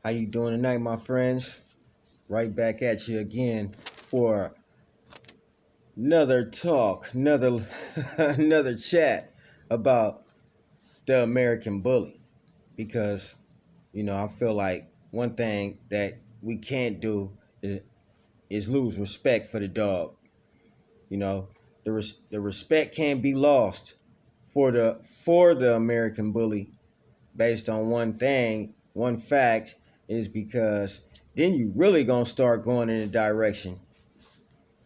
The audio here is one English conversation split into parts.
How you doing tonight, my friends? Right back at you again for another talk, another another chat about the American bully. Because I feel like one thing that we can't do is lose respect for the dog. You know, the respect can't be lost for the American bully based on one thing, one fact, is because then you really gonna start going in a direction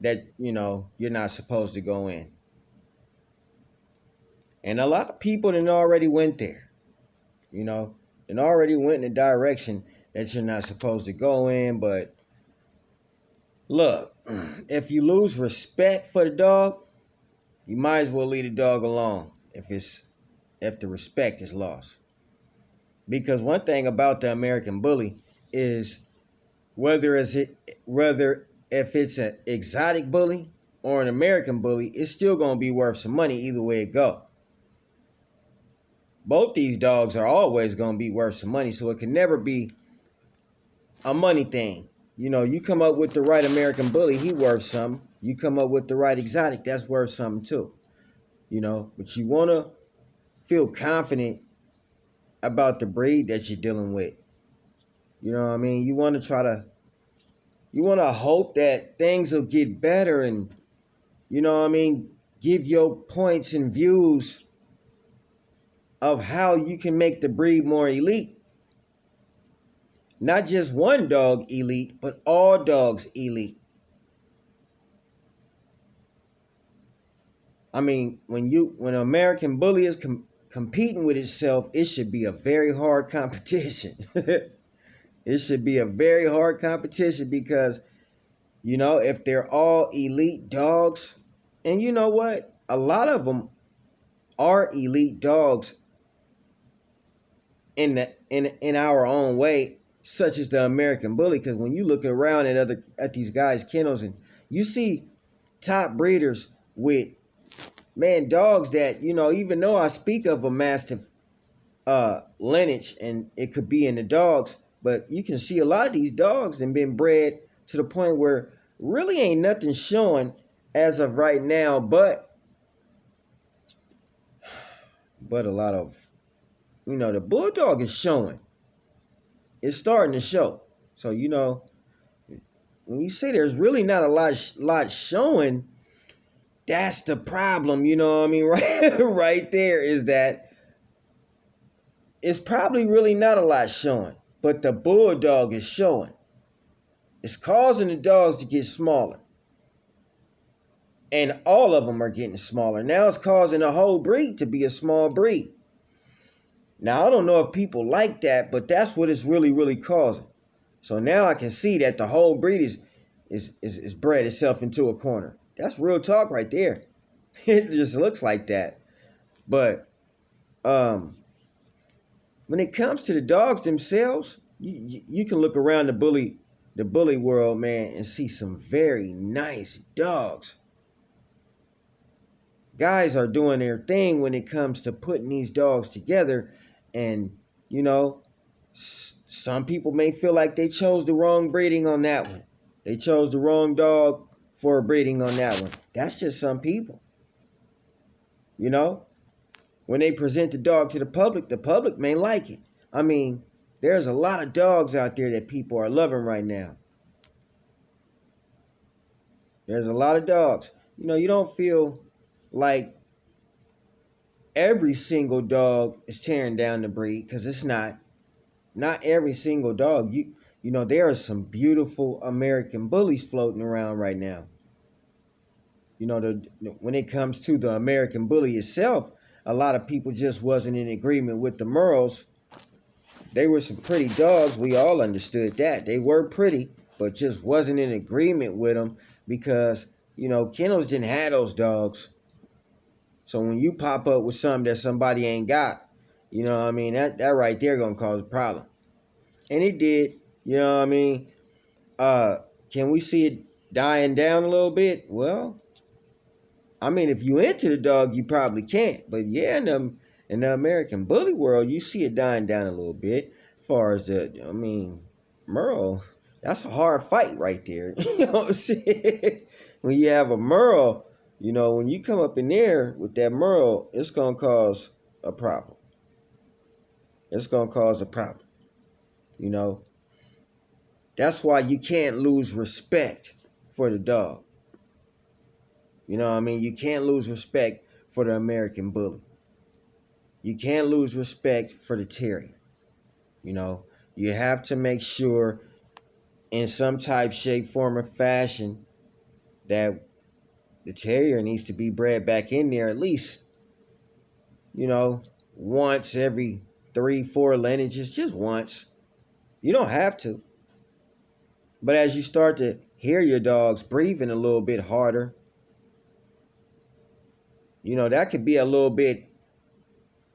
that you're not supposed to go in. And a lot of people then already went there, and already went in a direction that you're not supposed to go in. But look, if you lose respect for the dog, you might as well leave the dog alone if the respect is lost. Because one thing about the American bully is whether if it's an exotic bully or an American bully, it's still gonna be worth some money either way it go. Both these dogs are always gonna be worth some money, so it can never be a money thing. You come up with the right American bully, he worth something. You come up with the right exotic, that's worth something too. But you wanna feel confident about the breed that you're dealing with. You know what I mean? You want to hope that things will get better and give your points and views of how you can make the breed more elite. Not just one dog elite, but all dogs elite. I mean, when an American bully is competing with itself, it should be a very hard competition. It should be a very hard competition because, if they're all elite dogs, and you know what? A lot of them are elite dogs in our own way, such as the American bully. Because when you look around at these guys' kennels and you see top breeders with dogs that even though I speak of a mastiff lineage and it could be in the dogs, but you can see a lot of these dogs that been bred to the point where really ain't nothing showing as of right now, but a lot of the bulldog is showing. It's starting to show. So when you say there's really not a lot showing, that's the problem. You know what I mean? Right there is that it's probably really not a lot showing, but the bulldog is showing. It's causing the dogs to get smaller. And all of them are getting smaller. Now it's causing the whole breed to be a small breed. Now, I don't know if people like that, but that's what it's really, really causing. So now I can see that the whole breed is bred itself into a corner. That's real talk right there. It just looks like that. But when it comes to the dogs themselves, you can look around the bully world, man, and see some very nice dogs. Guys are doing their thing when it comes to putting these dogs together. And, some people may feel like they chose the wrong breeding on that one. They chose the wrong dog for a breeding on that one. That's just some people. When they present the dog to the public may like it. I mean, there's a lot of dogs out there that people are loving right now. There's a lot of dogs. You don't feel like every single dog is tearing down the breed, because it's not every single dog. There are some beautiful American bullies floating around right now. When it comes to the American bully itself, a lot of people just wasn't in agreement with the Merles. They were some pretty dogs. We all understood that. They were pretty, but just wasn't in agreement with them because, kennels didn't have those dogs. So when you pop up with something that somebody ain't got, that right there gonna cause a problem. And it did, can we see it dying down a little bit? Well, if you into the dog, you probably can't. But yeah, in the American bully world, you see it dying down a little bit. As far as Merle, that's a hard fight right there. You know what I'm saying? When you have a Merle, when you come up in there with that Merle, it's gonna cause a problem. It's gonna cause a problem. You know, that's why you can't lose respect for the dog. You know what I mean? You can't lose respect for the American Bully. You can't lose respect for the Terrier. You know, you have to make sure in some type, shape, form, or fashion that the Terrier needs to be bred back in there at least, you know, once every 3-4 lineages, just once. You don't have to. But as you start to hear your dogs breathing a little bit harder, that could be a little bit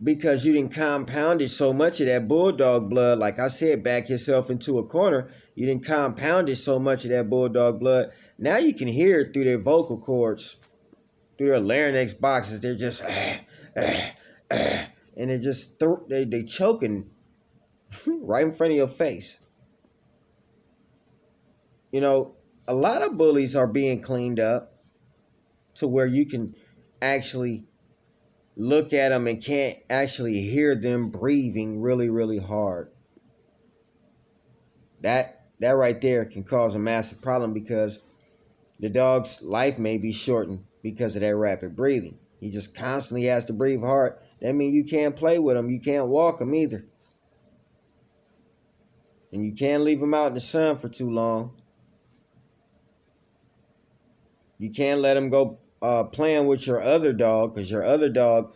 because you didn't compound it so much of that bulldog blood. Like I said, back yourself into a corner. You didn't compound it so much of that bulldog blood. Now you can hear it through their vocal cords, through their larynx boxes. They're just, and they just, they choking right in front of your face. A lot of bullies are being cleaned up to where you can actually look at them and can't actually hear them breathing really, really hard. That right there can cause a massive problem because the dog's life may be shortened because of that rapid breathing. He just constantly has to breathe hard. That means you can't play with him. You can't walk him either. And you can't leave him out in the sun for too long. You can't let him go playing with your other dog because your other dog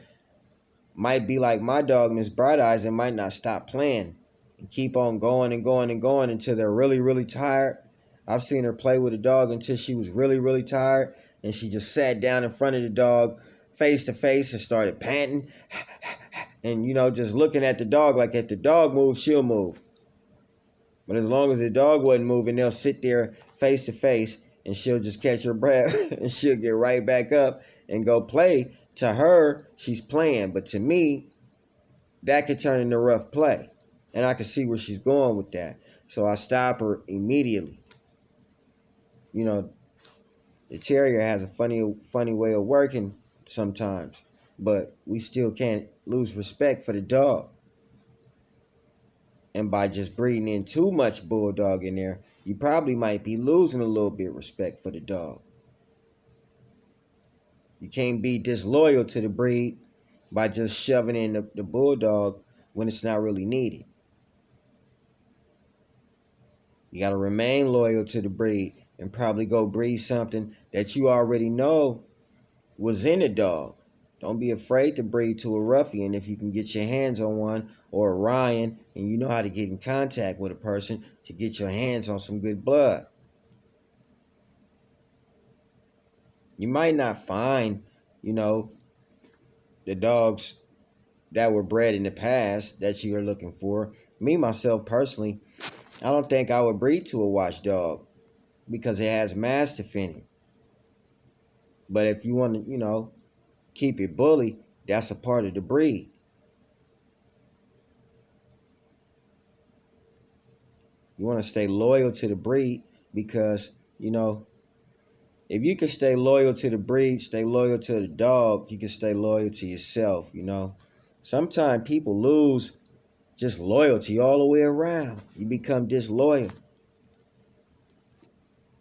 might be like my dog, Miss Bright Eyes, and might not stop playing and keep on going and going and going until they're really, really tired. I've seen her play with a dog until she was really, really tired, and she just sat down in front of the dog face to face and started panting and, just looking at the dog like if the dog moves, she'll move. But as long as the dog wasn't moving, they'll sit there face to face and she'll just catch her breath and she'll get right back up and go play. To her, she's playing. But to me, that could turn into rough play. And I can see where she's going with that. So I stop her immediately. The Terrier has a funny way of working sometimes. But we still can't lose respect for the dog. And by just breeding in too much bulldog in there, you probably might be losing a little bit of respect for the dog. You can't be disloyal to the breed by just shoving in the bulldog when it's not really needed. You got to remain loyal to the breed and probably go breed something that you already know was in a dog. Don't be afraid to breed to a ruffian if you can get your hands on one, or a Ryan, and you know how to get in contact with a person to get your hands on some good blood. You might not find, the dogs that were bred in the past that you are looking for. Me, myself, personally, I don't think I would breed to a watchdog because it has mastiff in it. But if you want to, keep it bully, that's a part of the breed. You want to stay loyal to the breed because, if you can stay loyal to the breed, stay loyal to the dog, you can stay loyal to yourself, Sometimes people lose just loyalty all the way around. You become disloyal.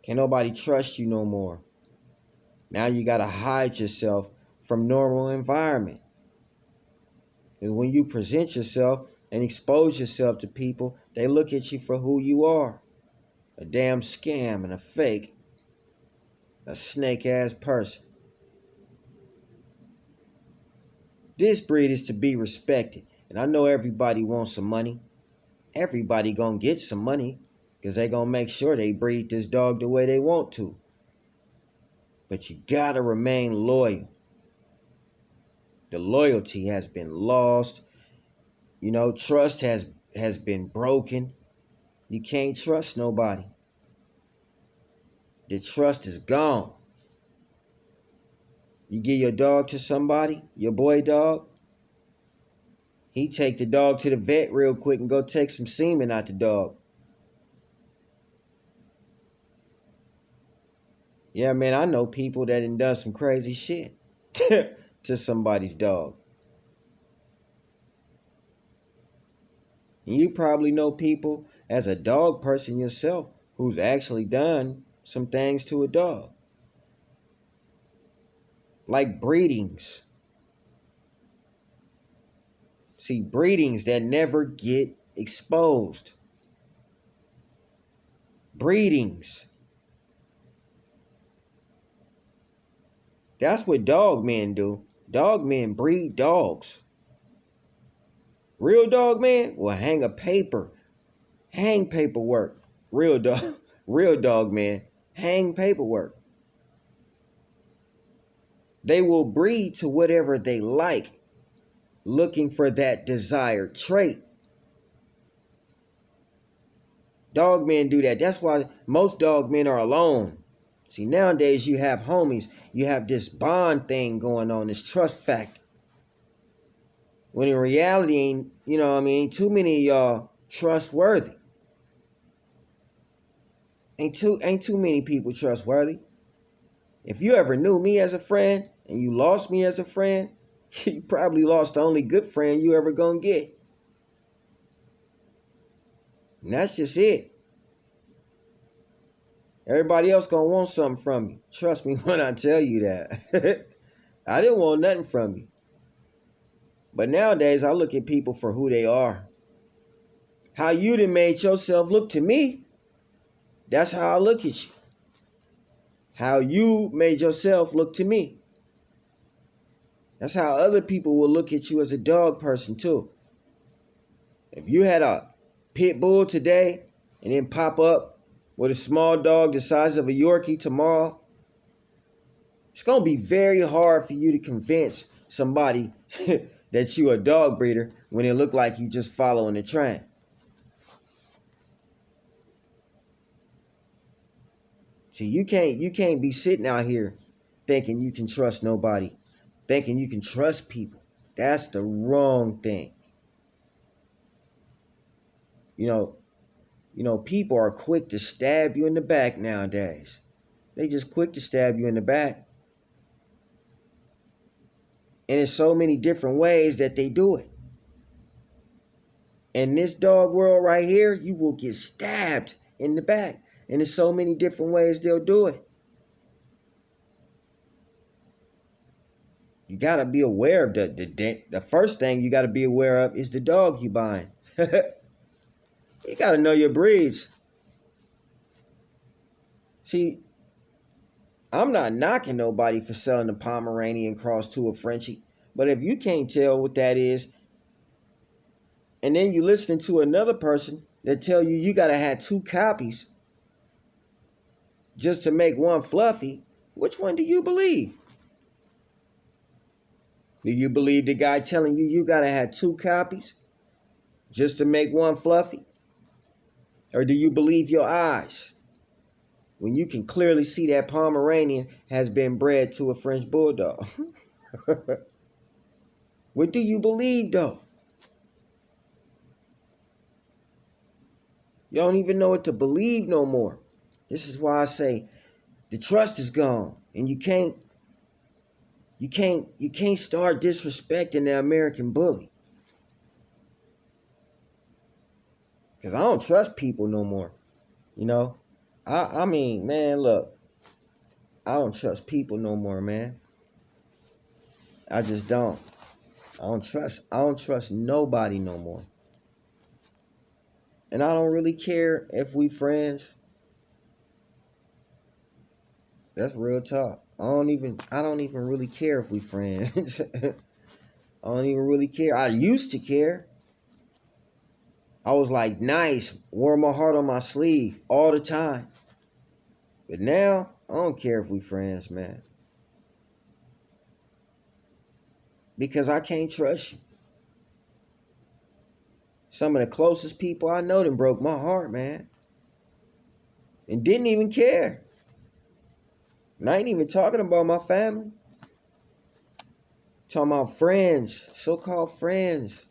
Can't nobody trust you no more. Now you got to hide yourself from normal environment. And when you present yourself and expose yourself to people, they look at you for who you are. A damn scam and a fake. A snake-ass person. This breed is to be respected. And I know everybody wants some money. Everybody gonna get some money because they gonna make sure they breed this dog the way they want to. But you gotta remain loyal. The loyalty has been lost. Trust has been broken. You can't trust nobody. The trust is gone. You give your dog to somebody, your boy dog, he take the dog to the vet real quick and go take some semen out the dog. Yeah, man, I know people that done some crazy shit to somebody's dog. And you probably know people as a dog person yourself who's actually done some things to a dog. Like breedings. See, breedings that never get exposed. Breedings. That's what dog men do. Dog men breed dogs. Real dog man will hang paperwork. Real dog, real dog man, hang paperwork. They will breed to whatever they like, looking for that desired trait. Dog men do that. That's why most dog men are alone. See, nowadays you have homies. You have this bond thing going on, this trust factor. When in reality, ain't too many of y'all trustworthy. Ain't too many people trustworthy. If you ever knew me as a friend and you lost me as a friend, you probably lost the only good friend you ever gonna get. And that's just it. Everybody else gonna want something from you. Trust me when I tell you that. I didn't want nothing from you. But nowadays I look at people for who they are. How you done made yourself look to me, that's how I look at you. How you made yourself look to me. That's how other people will look at you as a dog person too. If you had a pit bull today and then pop up with a small dog the size of a Yorkie tomorrow, it's going to be very hard for you to convince somebody that you a dog breeder when it look like you just following the trend. See, you can't be sitting out here thinking you can trust nobody, thinking you can trust people. That's the wrong thing. You know, people are quick to stab you in the back nowadays. They just quick to stab you in the back. And there's so many different ways that they do it. In this dog world right here, you will get stabbed in the back. And there's so many different ways they'll do it. You got to be aware of the first thing you got to be aware of is the dog you buying. You got to know your breeds. See, I'm not knocking nobody for selling a Pomeranian cross to a Frenchie. But if you can't tell what that is, and then you listen to another person that tell you got to have two copies just to make one fluffy, which one do you believe? Do you believe the guy telling you got to have two copies just to make one fluffy? Or do you believe your eyes when you can clearly see that Pomeranian has been bred to a French Bulldog? What do you believe though? You don't even know what to believe no more. This is why I say the trust is gone, and you can't start disrespecting the American bully. Cause I don't trust people no more. You know? I mean, man, look. I don't trust people no more, man. I just don't. I don't trust nobody no more. And I don't really care if we friends. That's real talk. I don't even really care if we friends. I don't even really care. I used to care. I was like, nice, wore my heart on my sleeve all the time. But now, I don't care if we friends, man. Because I can't trust you. Some of the closest people I know done broke my heart, man. And didn't even care. And I ain't even talking about my family. Talking about friends, so-called friends.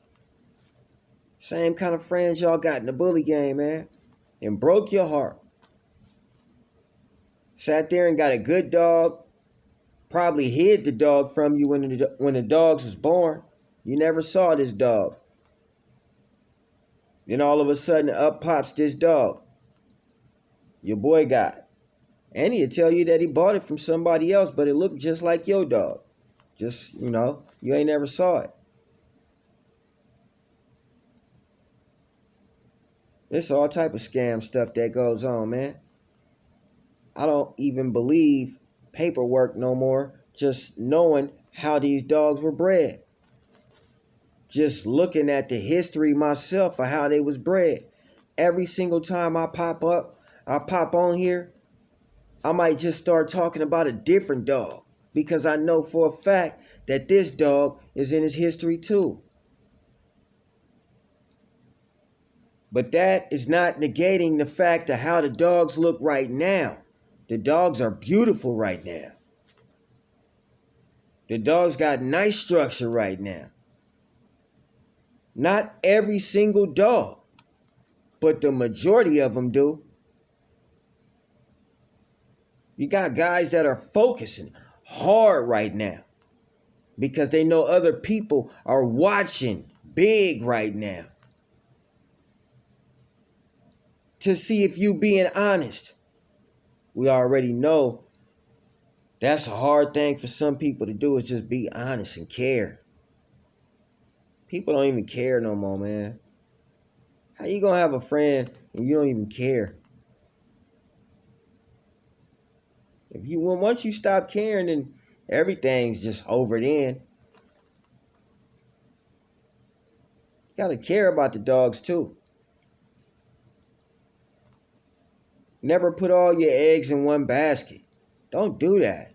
Same kind of friends y'all got in the bully game, man. And broke your heart. Sat there and got a good dog, probably hid the dog from you when the dogs was born. You never saw this dog. Then all of a sudden up pops this dog your boy got. And he'll tell you that he bought it from somebody else, but it looked just like your dog. Just, you ain't never saw it. It's all type of scam stuff that goes on, man. I don't even believe paperwork no more, just knowing how these dogs were bred. Just looking at the history myself of how they was bred. Every single time I pop on here, I might just start talking about a different dog because I know for a fact that this dog is in his history too. But that is not negating the fact of how the dogs look right now. The dogs are beautiful right now. The dogs got nice structure right now. Not every single dog, but the majority of them do. You got guys that are focusing hard right now because they know other people are watching big right now to see if you being honest. We already know that's a hard thing for some people to do, is just be honest and care. People don't even care no more, man. How you gonna have a friend and you don't even care? Once you stop caring, then everything's just over then. You gotta care about the dogs too. Never put all your eggs in one basket. Don't do that.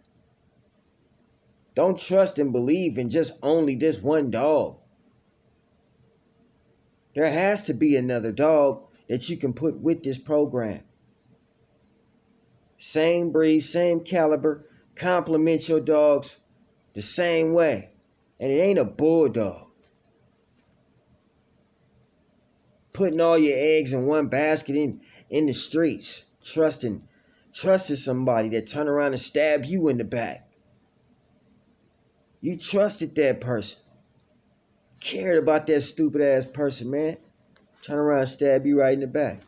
Don't trust and believe in just only this one dog. There has to be another dog that you can put with this program. Same breed, same caliber, complement your dogs the same way. And it ain't a bulldog. Putting all your eggs in one basket in the streets. Trusting somebody that turn around and stab you in the back. You trusted that person. Cared about that stupid ass person, man. Turn around and stab you right in the back.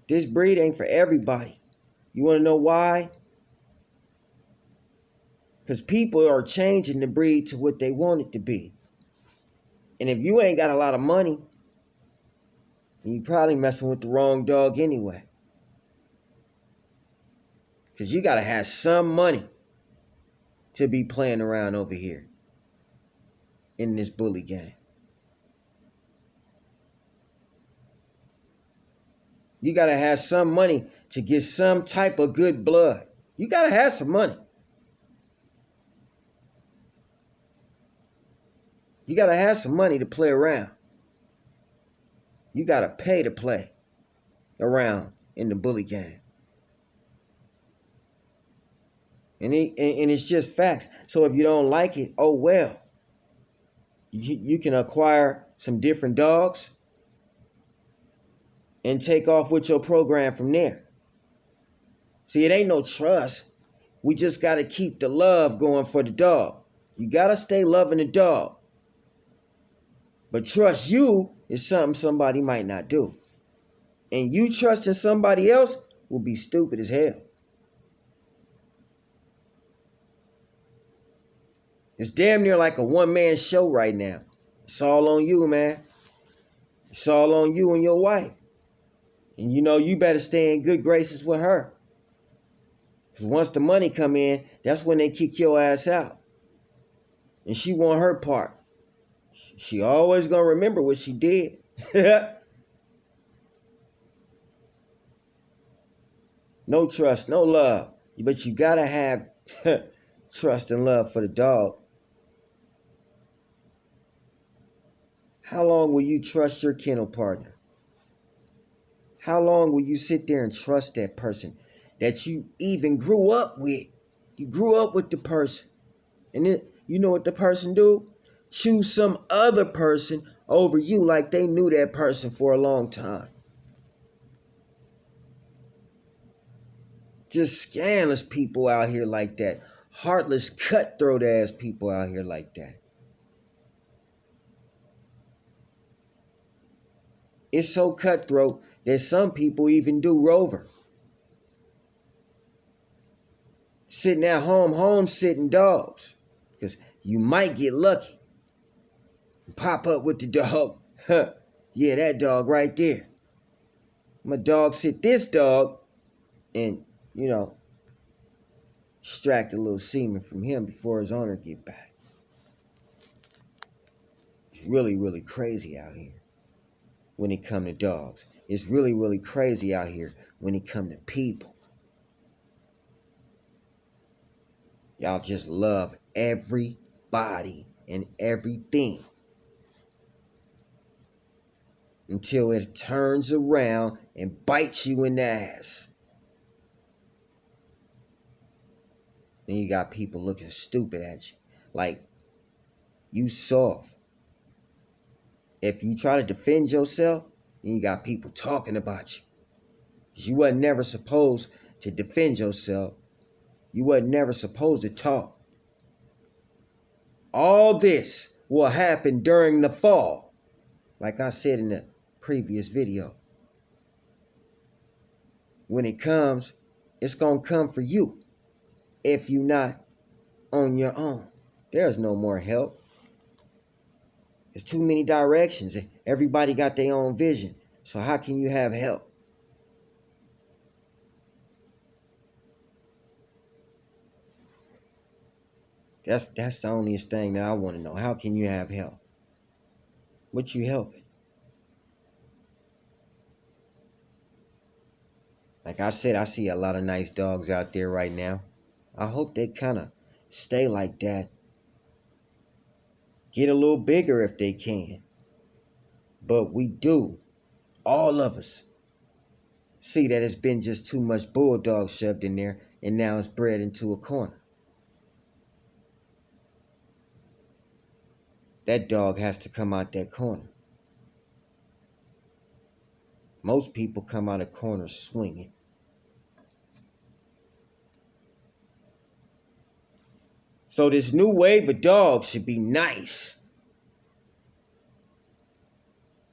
This breed ain't for everybody. You want to know why? Because people are changing the breed to what they want it to be. And if you ain't got a lot of money, then you probably messing with the wrong dog anyway. Because you got to have some money to be playing around over here in this bully game. You got to have some money to get some type of good blood. You got to have some money. You got to have some money to play around. You got to pay to play around in the bully game. And it's just facts. So if you don't like it, oh well. You can acquire some different dogs and take off with your program from there. See, it ain't no trust. We just got to keep the love going for the dog. You got to stay loving the dog. But trust you is something somebody might not do. And you trusting somebody else will be stupid as hell. It's damn near like a one-man show right now. It's all on you, man. It's all on you and your wife. And you better stay in good graces with her. Because once the money come in, that's when they kick your ass out. And she want her part. She always gonna remember what she did. No trust, no love. But you gotta have trust and love for the dog. How long will you trust your kennel partner? How long will you sit there and trust that person that you even grew up with? You grew up with the person. And then you know what the person do? Choose some other person over you like they knew that person for a long time. Just scandalous people out here like that. Heartless, cutthroat ass people out here like that. It's so cutthroat that some people even do Rover. Sitting at home, home-sitting dogs. Because you might get lucky. Pop up with the dog. Yeah, that dog right there. My dog sit this dog and, extract a little semen from him before his owner get back. It's really, really crazy out here when it come to dogs. It's really, really crazy out here when it come to people. Y'all just love everybody and everything until it turns around and bites you in the ass. Then you got people looking stupid at you. Like, you soft. If you try to defend yourself, then you got people talking about you. Because you wasn't never supposed to defend yourself. You wasn't never supposed to talk. All this will happen during the fall. Like I said in the previous video. When it comes, it's going to come for you. If you're not on your own. There's no more help. There's too many directions. Everybody got their own vision. So how can you have help? That's the onlyest thing that I want to know. How can you have help? What you helping? Like I said, I see a lot of nice dogs out there right now. I hope they kind of stay like that. Get a little bigger if they can. But we do, all of us, see that it's been just too much bulldog shoved in there, and now it's bred into a corner. That dog has to come out that corner. Most people come out of corners swinging. So this new wave of dogs should be nice.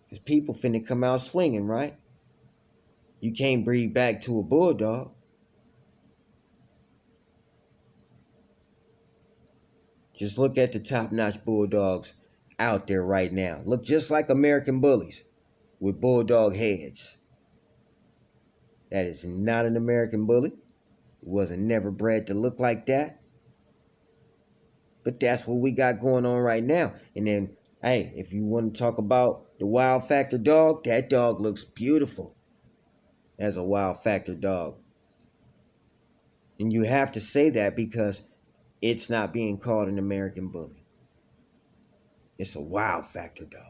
Because people finna come out swinging, right? You can't breed back to a bulldog. Just look at the top-notch bulldogs out there right now. Look just like American bullies with bulldog heads. That is not an American bully. It wasn't never bred to look like that. But that's what we got going on right now. And then, hey, if you want to talk about the Wow Factor dog, that dog looks beautiful as a Wow Factor dog. And you have to say that because it's not being called an American bully. It's a Wow Factor dog.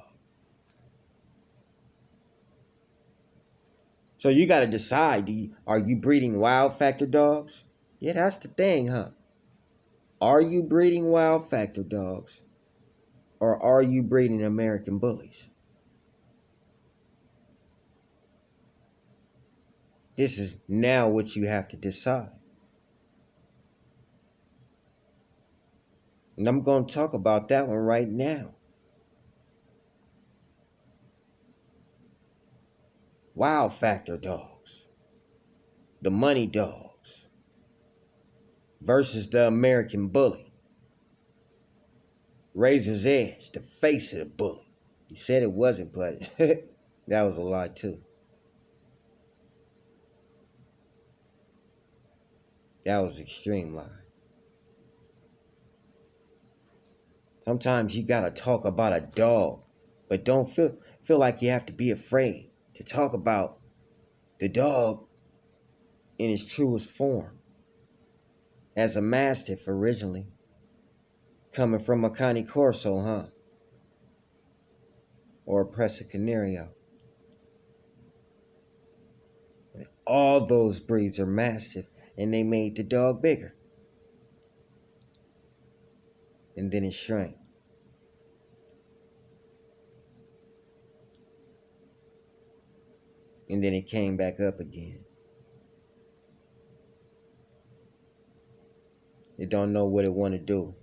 So you got to decide, are you breeding Wow Factor dogs? Yeah, that's the thing, huh? Are you breeding Wow Factor dogs? Or are you breeding American bullies? This is now what you have to decide. And I'm going to talk about that one right now. Wow Factor dogs. The money dogs. Versus the American bully. Razor's Edge, the face of the bully. He said it wasn't, but that was a lie too. That was extreme lie. Sometimes you gotta talk about a dog, but don't feel like you have to be afraid to talk about the dog in its truest form. As a Mastiff originally, coming from a Cane Corso, huh? Or a Presa Canario. All those breeds are Mastiff, and they made the dog bigger. And then it shrank. And then it came back up again. It don't know what it want to do.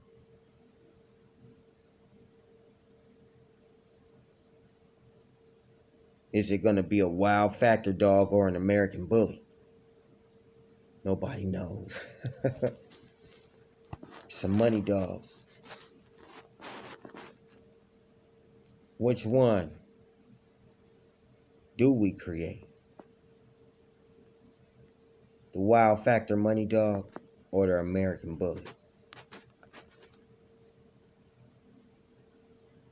Is it going to be a Wow Factor dog or an American Bully? Nobody knows. It's a money dog. Which one do we create? The Wow Factor money dog or the American Bully?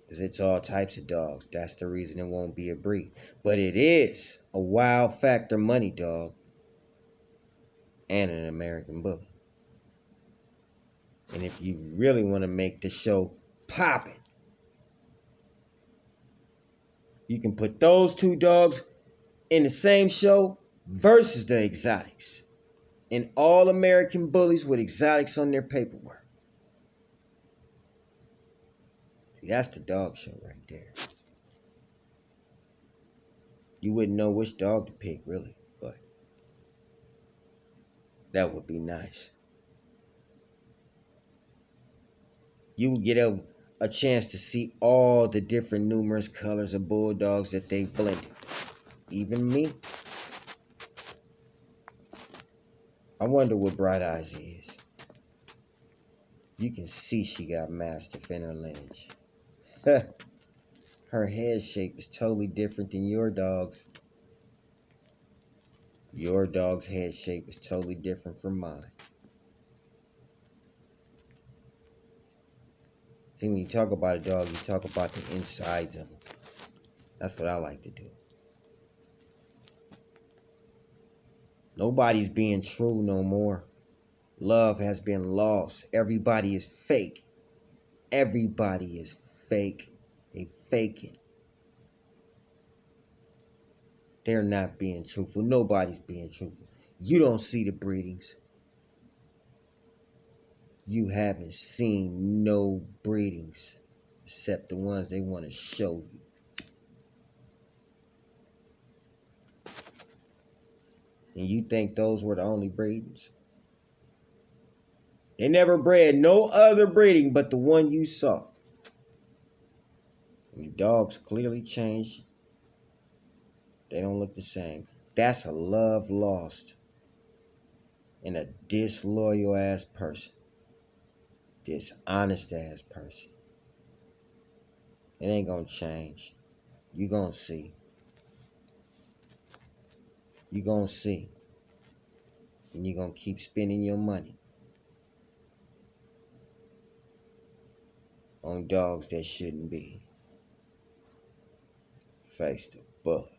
Because it's all types of dogs. That's the reason it won't be a breed. But it is a Wow Factor money dog and an American Bully. And if you really want to make the show poppin', you can put those two dogs in the same show versus the exotics. And all American bullies with exotics on their paperwork. See, that's the dog show right there. You wouldn't know which dog to pick, really, but that would be nice. You would get a chance to see all the different numerous colors of bulldogs that they've blended. Even me. I wonder what Bright Eyes is. You can see she got Mastiff in her lineage. Her head shape is totally different than your dog's. Your dog's head shape is totally different from mine. See, when you talk about a dog, you talk about the insides of them. That's what I like to do. Nobody's being true no more. Love has been lost. Everybody is fake. Everybody is fake. They faking. They're not being truthful. Nobody's being truthful. You don't see the breedings. You haven't seen no breedings except the ones they want to show you. And you think those were the only breedings? They never bred no other breeding but the one you saw. And the dogs clearly changed. They don't look the same. That's a love lost in a disloyal ass person. Dishonest ass person. It ain't gonna change. You gonna see. You gonna see. And you gonna keep spending your money on dogs that shouldn't be. Face the bullet.